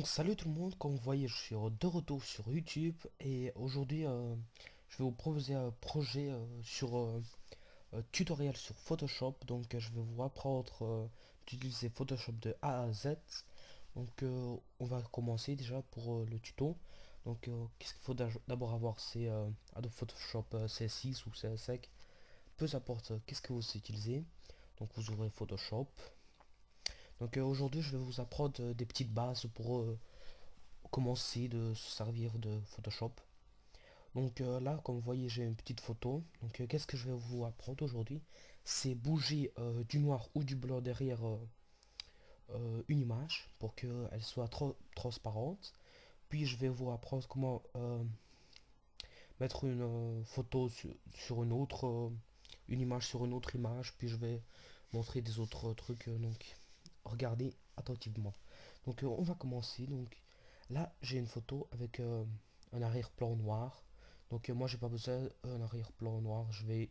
Donc salut tout le monde, comme vous voyez je suis de retour sur YouTube et aujourd'hui je vais vous proposer un projet sur tutoriel sur Photoshop. Donc je vais vous apprendre d'utiliser Photoshop de A à Z. Donc on va commencer déjà pour le tuto. Donc qu'est-ce qu'il faut d'abord avoir, c'est Adobe Photoshop CS6 ou CS5, peu importe qu'est-ce que vous utilisez. Donc vous ouvrez Photoshop. Donc aujourd'hui je vais vous apprendre des petites bases pour commencer de se servir de Photoshop. Donc là, comme vous voyez, j'ai une petite photo. Donc qu'est-ce que je vais vous apprendre aujourd'hui? C'est bouger du noir ou du blanc derrière une image pour qu'elle soit trop transparente. Puis je vais vous apprendre comment mettre une photo sur une autre, une image sur une autre image. Puis je vais montrer des autres trucs. Donc regardez attentivement. Donc on va commencer. Donc là, j'ai une photo avec un arrière-plan noir. Donc moi, j'ai pas besoin d'un arrière-plan noir. Je vais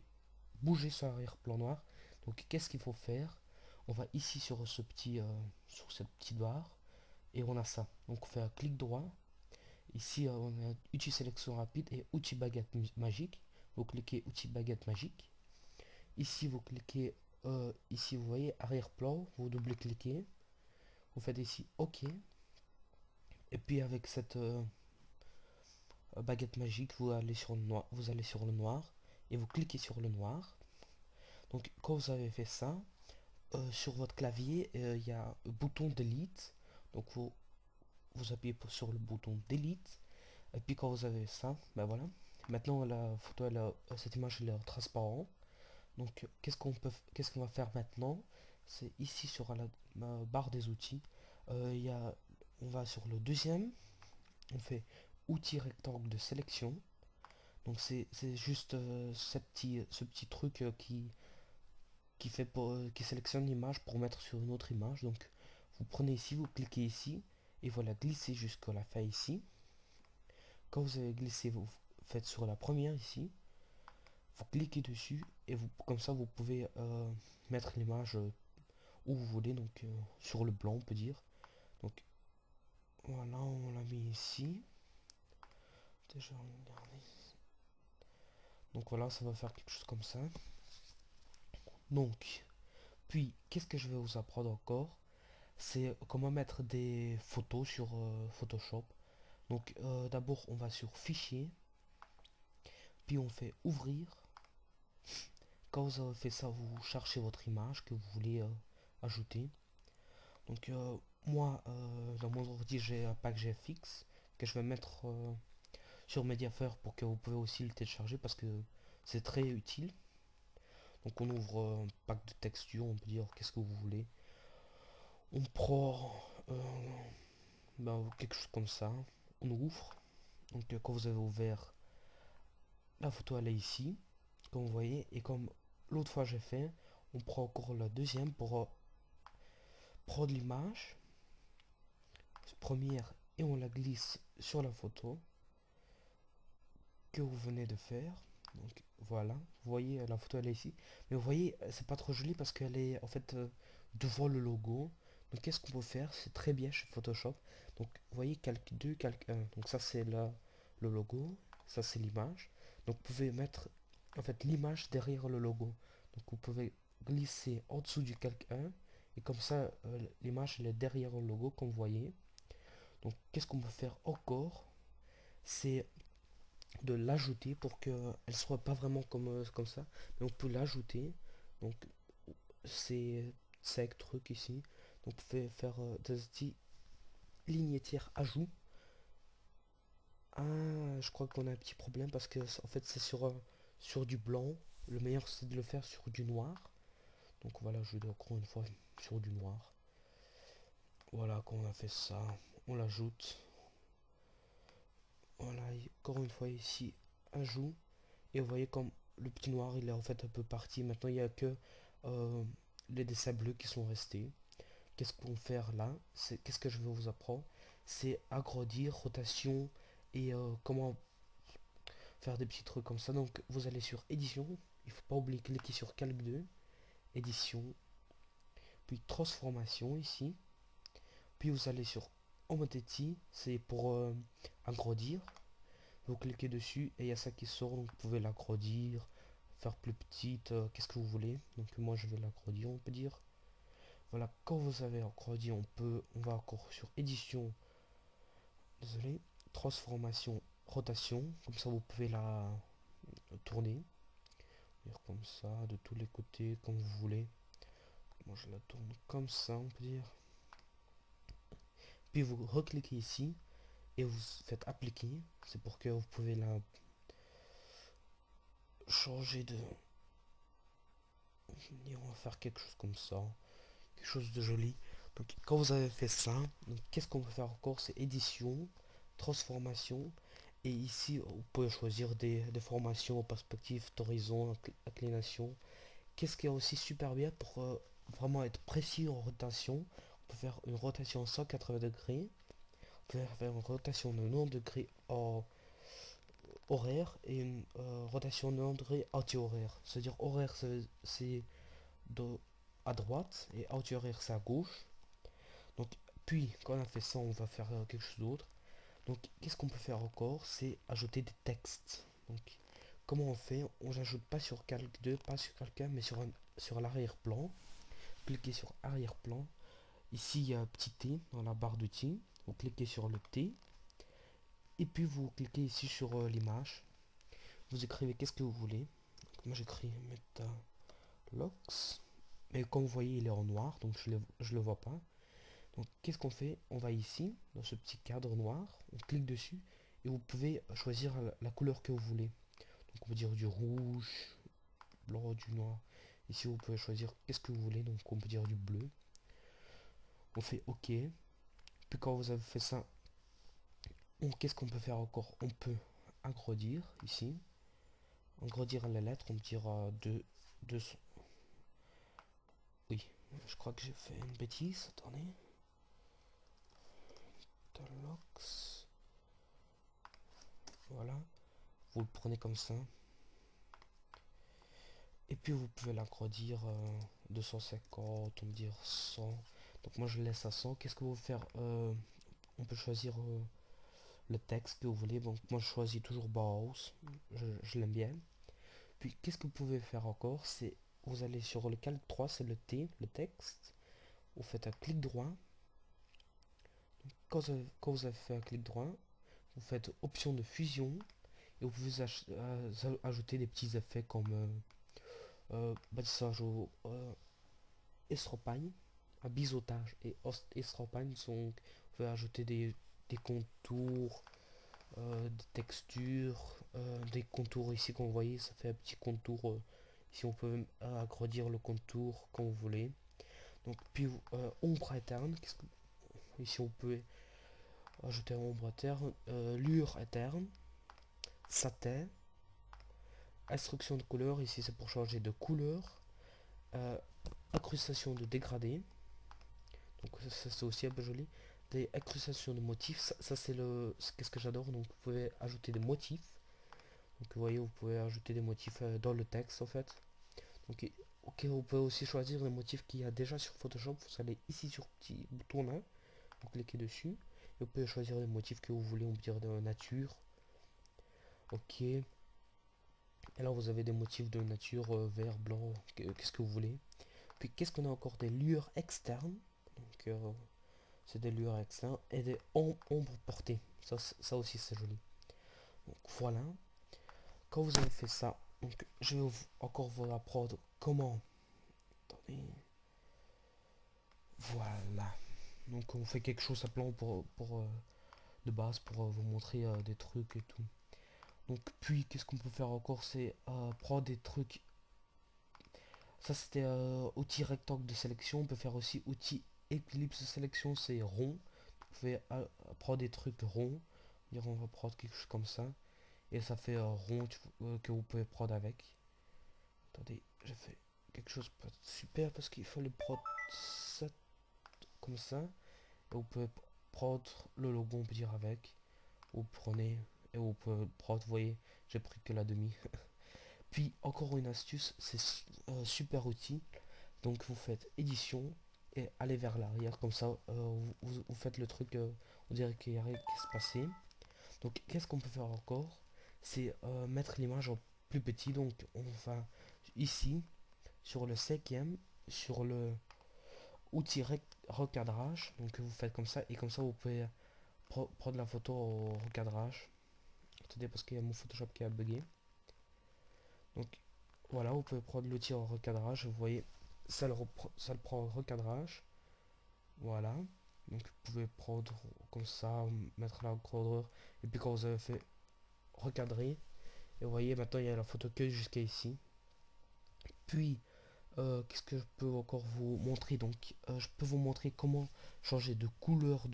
bouger ce arrière-plan noir. Donc qu'est-ce qu'il faut faire? On va ici sur ce petit, sur cette petite barre et on a ça. Donc on fait un clic droit. Ici, on a outil sélection rapide et outil baguette magique. Vous cliquez outil baguette magique. Ici, vous cliquez, ici, vous voyez arrière-plan. Vous double-cliquez. Vous faites ici OK. Et puis avec cette baguette magique, vous allez sur le noir, et vous cliquez sur le noir. Donc quand vous avez fait ça, sur votre clavier, il y a un bouton delete. Donc vous appuyez sur le bouton delete. Et puis quand vous avez ça, ben voilà. Maintenant la photo, cette image elle est transparente. Donc qu'est-ce qu'on va faire maintenant? C'est ici sur la barre des outils. Il y a, on va sur le deuxième. On fait outil rectangle de sélection. Donc c'est juste ce petit truc qui sélectionne l'image pour mettre sur une autre image. Donc vous prenez ici, vous cliquez ici et voilà, glissez jusqu'à la fin ici. Quand vous avez glissé, vous faites sur la première ici, vous cliquez dessus et vous, comme ça vous pouvez mettre l'image où vous voulez, donc sur le blanc on peut dire. Donc voilà, on l'a mis ici. Déjà regardez. Donc voilà, ça va faire quelque chose comme ça. Donc, puis qu'est-ce que je vais vous apprendre encore? C'est comment mettre des photos sur Photoshop. Donc d'abord on va sur fichier, puis on fait ouvrir. Quand vous avez fait ça, vous cherchez votre image que vous voulez ajouter. Donc moi dans mon ordi j'ai un pack GFX que je vais mettre sur Mediafire pour que vous pouvez aussi le télécharger parce que c'est très utile. Donc on ouvre un pack de texture, on peut dire qu'est-ce que vous voulez. On prend quelque chose comme ça, on ouvre. Donc quand vous avez ouvert, la photo elle est ici, comme vous voyez, et comme l'autre fois j'ai fait, on prend encore la deuxième pour prendre l'image première et on la glisse sur la photo que vous venez de faire. Donc voilà, vous voyez la photo elle est ici, mais vous voyez c'est pas trop joli parce qu'elle est en fait devant le logo. Donc qu'est-ce qu'on peut faire? C'est très bien chez Photoshop. Donc vous voyez calque 2, calque 1. Donc ça c'est le logo, ça c'est l'image. Donc vous pouvez mettre en fait l'image derrière le logo. Donc vous pouvez glisser en dessous du calque 1 et comme ça l'image elle est derrière le logo comme vous voyez. Donc qu'est-ce qu'on peut faire encore? C'est de l'ajouter pour qu'elle soit pas vraiment comme ça, mais on peut l'ajouter. Donc c'est 5 trucs ici. Donc vous pouvez faire des petits lignetières ajout. Ah, je crois qu'on a un petit problème parce que en fait c'est sur du blanc. Le meilleur c'est de le faire sur du noir. Donc voilà, je vais encore une fois sur du noir. Voilà, quand on a fait ça, on l'ajoute. Voilà, encore une fois ici, ajout. Et vous voyez comme le petit noir il est en fait un peu parti. Maintenant il n'y a que euh, les dessins bleus qui sont restés. Qu'est-ce qu'on fait là? Qu'est-ce que je vais vous apprendre? C'est agrandir, rotation et comment faire des petits trucs comme ça. Donc vous allez sur édition. Il faut pas oublier de cliquer sur calque 2, édition, puis transformation ici. Puis vous allez sur Omoteti, c'est pour agrandir. Vous cliquez dessus et il y a ça qui sort, donc vous pouvez l'agrandir, faire plus petite, qu'est-ce que vous voulez. Donc moi je vais l'agrandir, on peut dire. Voilà, quand vous avez agrandi, on va encore sur édition, désolé, transformation, rotation, comme ça vous pouvez la tourner, comme ça, de tous les côtés, comme vous voulez. Moi je la tourne comme ça, on peut dire. Puis vous recliquez ici et vous faites appliquer, c'est pour que vous pouvez la changer de... Et on va faire quelque chose comme ça, quelque chose de joli. Donc quand vous avez fait ça, qu'est-ce qu'on peut faire encore? C'est édition, transformation. Et ici, vous pouvez choisir des formations, perspective, horizon, inclination. Qu'est-ce qui est aussi super bien pour vraiment être précis en rotation? On peut faire une rotation 180 degrés. On peut faire une rotation de 90 degrés en horaire et une rotation de 90 degrés anti-horaire. C'est-à-dire horaire, c'est à droite et anti-horaire, c'est à gauche. Donc, puis, quand on a fait ça, on va faire quelque chose d'autre. Donc, qu'est-ce qu'on peut faire encore? C'est ajouter des textes. Donc, comment on fait? On n'ajoute pas sur Calc 2, pas sur Calc 1, mais sur l'arrière-plan. Cliquez sur arrière-plan. Ici, il y a un petit T dans la barre de T. Vous cliquez sur le T. Et puis, vous cliquez ici sur l'image. Vous écrivez qu'est-ce que vous voulez. Donc, moi, j'écris Metalox. Mais comme vous voyez, il est en noir, donc je le vois pas. Donc qu'est-ce qu'on fait? On va ici, dans ce petit cadre noir, on clique dessus, et vous pouvez choisir la couleur que vous voulez. Donc on peut dire du rouge, blanc, du noir. Ici vous pouvez choisir qu'est-ce que vous voulez, donc on peut dire du bleu. On fait OK. Puis quand vous avez fait ça, qu'est-ce qu'on peut faire encore? On peut agrandir ici. Agrandir la lettre, on peut dire de oui, je crois que j'ai fait une bêtise, attendez. Talox. Voilà, vous le prenez comme ça. Et puis vous pouvez l'agrandir 250, on peut dire 100. Donc moi je laisse à 100. Qu'est-ce que vous faire? On peut choisir le texte que vous voulez. Donc moi je choisis toujours Bauhaus. Je l'aime bien. Puis qu'est-ce que vous pouvez faire encore? C'est vous allez sur le calque 3, c'est le T, le texte. Vous faites un clic droit. Quand vous avez fait un clic droit, vous faites option de fusion. Et vous pouvez ajouter des petits effets comme bâtissage au estropagne, à biseautage et estropagne. Donc vous pouvez ajouter des contours, des textures, des contours ici qu'on voyez, ça fait un petit contour. Ici on peut agrandir le contour quand vous voulez. Donc puis ombre interne, ici on peut ajouter un ombre interne, lueur interne, satin, instruction de couleur, ici c'est pour changer de couleur, euh, incrustation de dégradé, donc ça c'est aussi un peu joli, des incrustations de motifs, ça c'est qu'est-ce que j'adore. Donc vous pouvez ajouter des motifs, donc vous voyez vous pouvez ajouter des motifs dans le texte en fait. Donc ok, vous pouvez aussi choisir les motifs qu'il y a déjà sur Photoshop. Vous allez ici sur petit bouton là, vous cliquez dessus et vous pouvez choisir les motifs que vous voulez, on peut dire de nature. Ok, et là vous avez des motifs de nature, vert, blanc, qu'est-ce que vous voulez. Puis qu'est-ce qu'on a encore? Des lueurs externes, donc c'est des lueurs externes et des ombres portées, ça aussi c'est joli. Donc voilà, quand vous avez fait ça, donc je vais encore vous apprendre comment. Attendez, voilà, donc on fait quelque chose simplement pour de base pour vous montrer des trucs et tout. Donc puis qu'est-ce qu'on peut faire encore? C'est prendre des trucs. Ça c'était outil rectangle de sélection. On peut faire aussi outil ellipse de sélection, c'est rond. Vous pouvez prendre des trucs ronds. On va prendre quelque chose comme ça. Et ça fait rond que vous pouvez prendre avec. Attendez, j'ai fait quelque chose pas super parce qu'il fallait prendre ça comme ça. Et vous pouvez prendre le logo, on peut dire avec. Vous prenez et vous pouvez prendre, vous voyez, j'ai pris que la demi. Puis encore une astuce, c'est super outil. Donc vous faites édition et allez vers l'arrière comme ça vous faites le truc on dirait qu'il n'y a rien qui se passait. Donc qu'est-ce qu'on peut faire encore? C'est mettre l'image en plus petit. Donc on va ici sur le cinquième, sur le outil recadrage. Donc vous faites comme ça et comme ça vous pouvez prendre la photo au recadrage. Attendez parce qu'il y a mon Photoshop qui a bugué. Donc voilà, vous pouvez prendre l'outil en recadrage. Vous voyez, ça le prend en recadrage. Voilà. Donc vous pouvez prendre comme ça, mettre l'encodeur. Et puis quand vous avez fait recadrer, et vous voyez maintenant il y a la photo que jusqu'à ici. Puis qu'est-ce que je peux encore vous montrer? Donc je peux vous montrer comment changer de couleur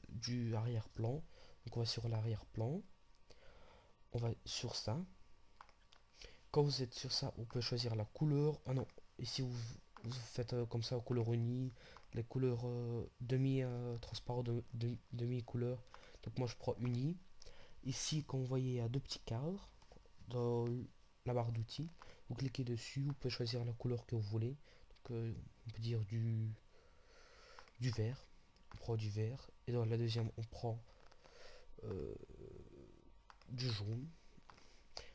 du arrière-plan. Donc on va sur l'arrière-plan. On va sur ça. Quand vous êtes sur ça, vous pouvez choisir la couleur. Ah non, ici vous faites comme ça, couleur unie, les couleurs demi transparent, demi couleur. Donc moi je prends uni. Ici, quand vous voyez, il y a deux petits cadres dans la barre d'outils. Vous cliquez dessus, vous pouvez choisir la couleur que vous voulez. Donc on peut dire du vert. On prend du vert. Et dans la deuxième, on prend euh, du jaune.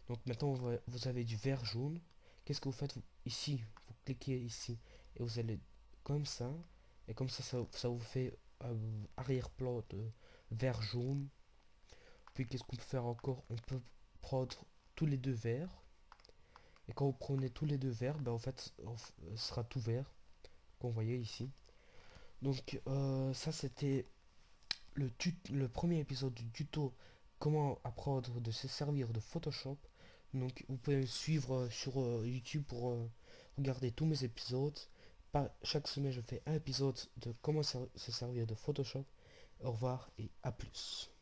Donc maintenant vous avez du vert jaune. Qu'est-ce que vous faites ici? Vous cliquez ici et vous allez comme ça. Et comme ça vous fait un arrière-plan de vert jaune. Puis qu'est-ce qu'on peut faire encore? On peut prendre tous les deux verts. Et quand vous prenez tous les deux verts, ben en fait, ce sera tout vert. Qu'on voyait ici. Donc ça c'était le premier épisode du tuto comment apprendre de se servir de Photoshop. Donc vous pouvez me suivre sur YouTube pour regarder tous mes épisodes. Chaque semaine je fais un épisode de comment se servir de Photoshop. Au revoir et à plus.